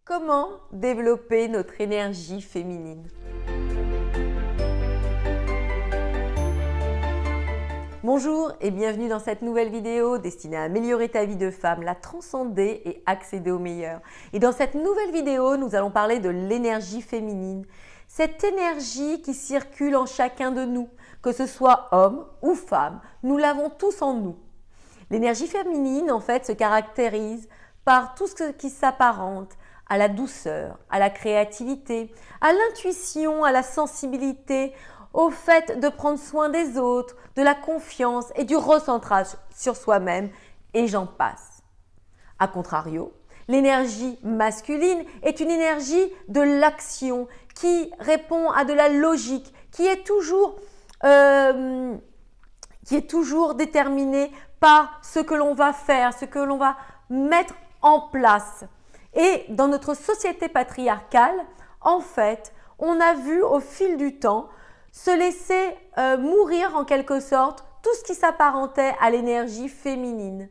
Comment développer notre énergie féminine? Bonjour et bienvenue dans cette nouvelle vidéo destinée à améliorer ta vie de femme, la transcender et accéder au meilleur. Et dans cette nouvelle vidéo, nous allons parler de l'énergie féminine. Cette énergie qui circule en chacun de nous, que ce soit homme ou femme, nous l'avons tous en nous. L'énergie féminine, en fait, se caractérise par tout ce qui s'apparente à la douceur, à la créativité, à l'intuition, à la sensibilité, au fait de prendre soin des autres, de la confiance et du recentrage sur soi-même, et j'en passe. A contrario, l'énergie masculine est une énergie de l'action qui répond à de la logique, qui est toujours déterminée par ce que l'on va faire, ce que l'on va mettre en place. Et dans notre société patriarcale, en fait, on a vu au fil du temps se laisser mourir en quelque sorte tout ce qui s'apparentait à l'énergie féminine.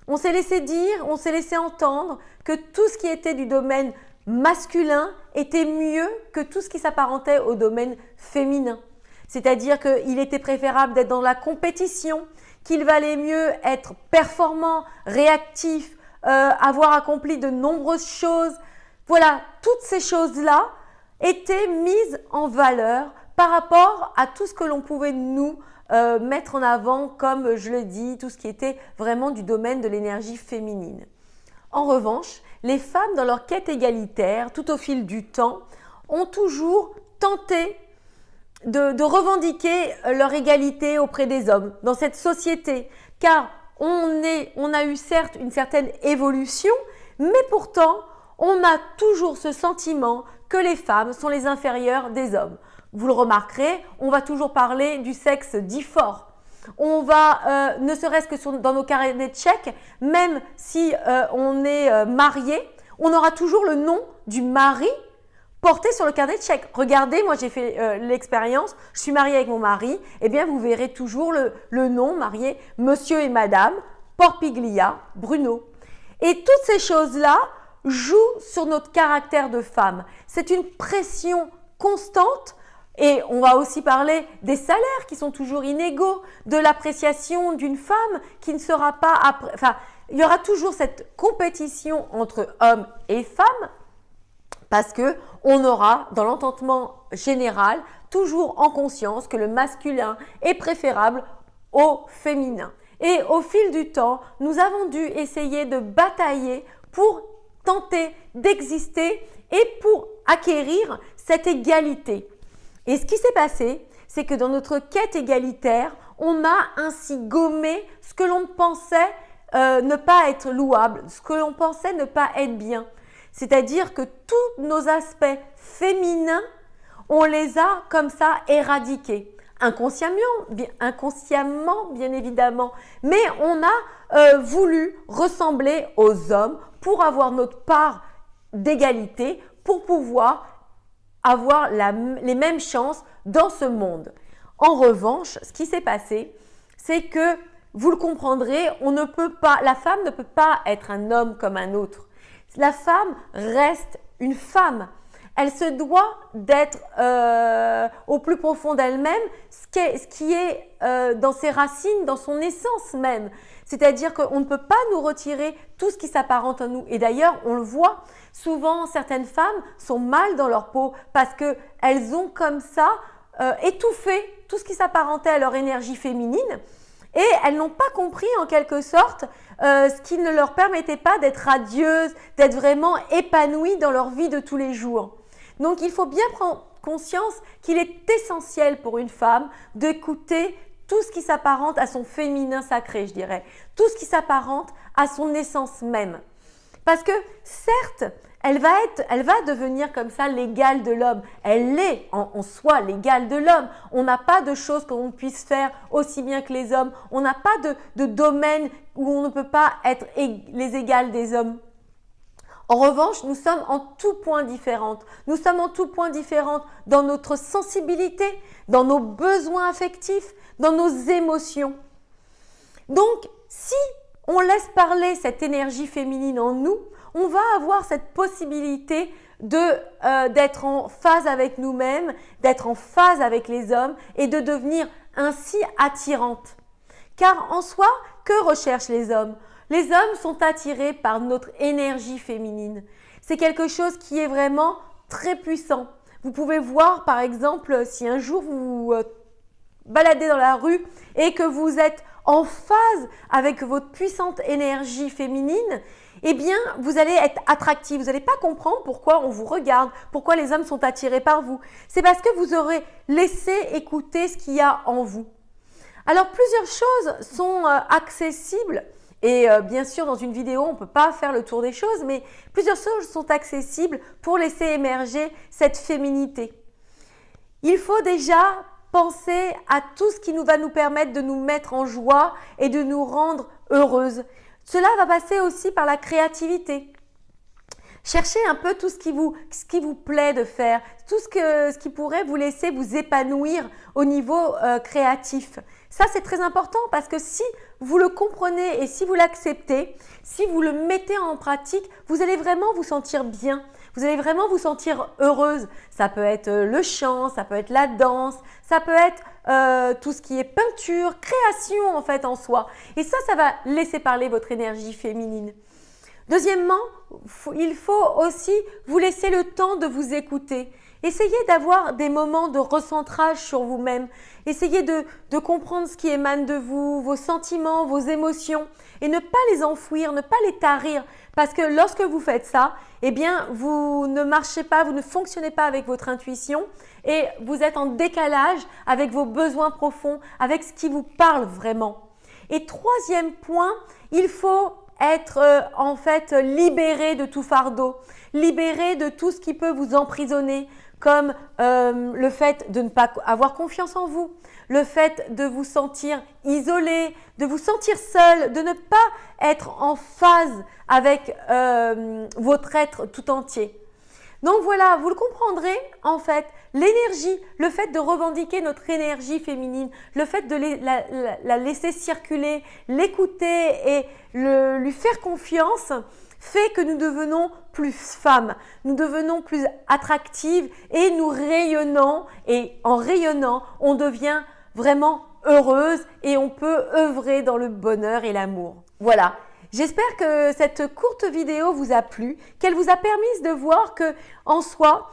On s'est laissé dire, on s'est laissé entendre que tout ce qui était du domaine masculin était mieux que tout ce qui s'apparentait au domaine féminin. C'est-à-dire qu'il était préférable d'être dans la compétition, qu'il valait mieux être performant, réactif, avoir accompli de nombreuses choses. Voilà, toutes ces choses-là étaient mises en valeur par rapport à tout ce que l'on pouvait nous mettre en avant, comme je le dis, tout ce qui était vraiment du domaine de l'énergie féminine. En revanche, les femmes, dans leur quête égalitaire, tout au fil du temps, ont toujours tenté de revendiquer leur égalité auprès des hommes dans cette société, car on a eu certes une certaine évolution, mais pourtant, on a toujours ce sentiment que les femmes sont les inférieures des hommes. Vous le remarquerez, on va toujours parler du sexe dit fort. On va, ne serait-ce que dans nos carnets de chèques, même si on est marié, on aura toujours le nom du mari porté sur le carnet de chèques. Regardez, moi j'ai fait l'expérience, je suis mariée avec mon mari, eh bien vous verrez toujours le nom marié, monsieur et madame, Porpiglia, Bruno. Et toutes ces choses-là jouent sur notre caractère de femme. C'est une pression constante. Et on va aussi parler des salaires qui sont toujours inégaux, de l'appréciation d'une femme qui ne sera pas… Enfin, il y aura toujours cette compétition entre hommes et femmes parce qu'on aura dans l'entendement général toujours en conscience que le masculin est préférable au féminin. Et au fil du temps, nous avons dû essayer de batailler pour tenter d'exister et pour acquérir cette égalité. Et ce qui s'est passé, c'est que dans notre quête égalitaire, on a ainsi gommé ce que l'on pensait ne pas être louable, ce que l'on pensait ne pas être bien. C'est-à-dire que tous nos aspects féminins, on les a comme ça éradiqués. Inconsciemment, bien évidemment, mais on a voulu ressembler aux hommes pour avoir notre part d'égalité, pour pouvoir avoir les mêmes chances dans ce monde. En revanche, ce qui s'est passé, c'est que vous le comprendrez, la femme ne peut pas être un homme comme un autre. La femme reste une femme. Elle se doit d'être au plus profond d'elle-même ce qui est dans ses racines, dans son essence même. C'est-à-dire qu'on ne peut pas nous retirer tout ce qui s'apparente à nous. Et d'ailleurs, on le voit, souvent certaines femmes sont mal dans leur peau parce qu'elles ont comme ça étouffé tout ce qui s'apparentait à leur énergie féminine et elles n'ont pas compris en quelque sorte ce qui ne leur permettait pas d'être radieuses, d'être vraiment épanouies dans leur vie de tous les jours. Donc, il faut bien prendre conscience qu'il est essentiel pour une femme d'écouter tout ce qui s'apparente à son féminin sacré, je dirais. Tout ce qui s'apparente à son essence même. Parce que certes, elle va devenir comme ça l'égale de l'homme. Elle est en soi l'égale de l'homme. On n'a pas de choses qu'on puisse faire aussi bien que les hommes. On n'a pas de domaine où on ne peut pas être les égales des hommes. En revanche, nous sommes en tout point différentes. Nous sommes en tout point différentes dans notre sensibilité, dans nos besoins affectifs, dans nos émotions. Donc, si on laisse parler cette énergie féminine en nous, on va avoir cette possibilité d'être en phase avec nous-mêmes, d'être en phase avec les hommes et de devenir ainsi attirante. Car en soi, que recherchent les hommes? Les hommes sont attirés par notre énergie féminine. C'est quelque chose qui est vraiment très puissant. Vous pouvez voir par exemple si un jour vous vous baladez dans la rue et que vous êtes en phase avec votre puissante énergie féminine, eh bien, vous allez être attractif. Vous n'allez pas comprendre pourquoi on vous regarde, pourquoi les hommes sont attirés par vous. C'est parce que vous aurez laissé écouter ce qu'il y a en vous. Alors, plusieurs choses sont accessibles et bien sûr, dans une vidéo, on ne peut pas faire le tour des choses, mais plusieurs choses sont accessibles pour laisser émerger cette féminité. Il faut déjà penser à tout ce qui va nous permettre de nous mettre en joie et de nous rendre heureuses. Cela va passer aussi par la créativité. Cherchez un peu tout ce qui vous plaît de faire, tout ce qui pourrait vous laisser vous épanouir au niveau créatif. Ça, c'est très important parce que si vous le comprenez et si vous l'acceptez, si vous le mettez en pratique, vous allez vraiment vous sentir bien. Vous allez vraiment vous sentir heureuse. Ça peut être le chant, ça peut être la danse, ça peut être tout ce qui est peinture, création en fait en soi. Et ça va laisser parler votre énergie féminine. Deuxièmement, il faut aussi vous laisser le temps de vous écouter. Essayez d'avoir des moments de recentrage sur vous-même. Essayez de comprendre ce qui émane de vous, vos sentiments, vos émotions et ne pas les enfouir, ne pas les tarir. Parce que lorsque vous faites ça, eh bien, vous ne marchez pas, vous ne fonctionnez pas avec votre intuition et vous êtes en décalage avec vos besoins profonds, avec ce qui vous parle vraiment. Et troisième point, il faut être en fait libéré de tout fardeau, libéré de tout ce qui peut vous emprisonner, comme le fait de ne pas avoir confiance en vous, le fait de vous sentir isolé, de vous sentir seul, de ne pas être en phase avec votre être tout entier. Donc voilà, vous le comprendrez en fait, l'énergie, le fait de revendiquer notre énergie féminine, le fait de la laisser circuler, l'écouter et lui faire confiance fait que nous devenons plus femmes, nous devenons plus attractives et nous rayonnons et en rayonnant, on devient vraiment heureuse et on peut œuvrer dans le bonheur et l'amour. Voilà. J'espère que cette courte vidéo vous a plu, qu'elle vous a permis de voir que, en soi,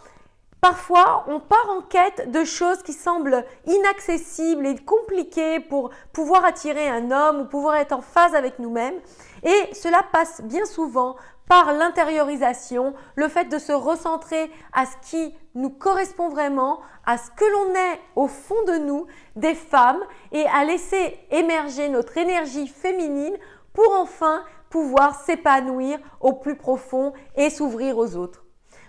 parfois, on part en quête de choses qui semblent inaccessibles et compliquées pour pouvoir attirer un homme ou pouvoir être en phase avec nous-mêmes. Et cela passe bien souvent par l'intériorisation, le fait de se recentrer à ce qui nous correspond vraiment, à ce que l'on est au fond de nous, des femmes, et à laisser émerger notre énergie féminine pour enfin pouvoir s'épanouir au plus profond et s'ouvrir aux autres.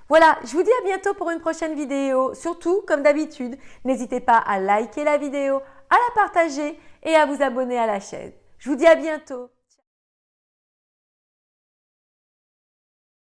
Voilà, je vous dis à bientôt pour une prochaine vidéo. Surtout, comme d'habitude, n'hésitez pas à liker la vidéo, à la partager et à vous abonner à la chaîne. Je vous dis à bientôt.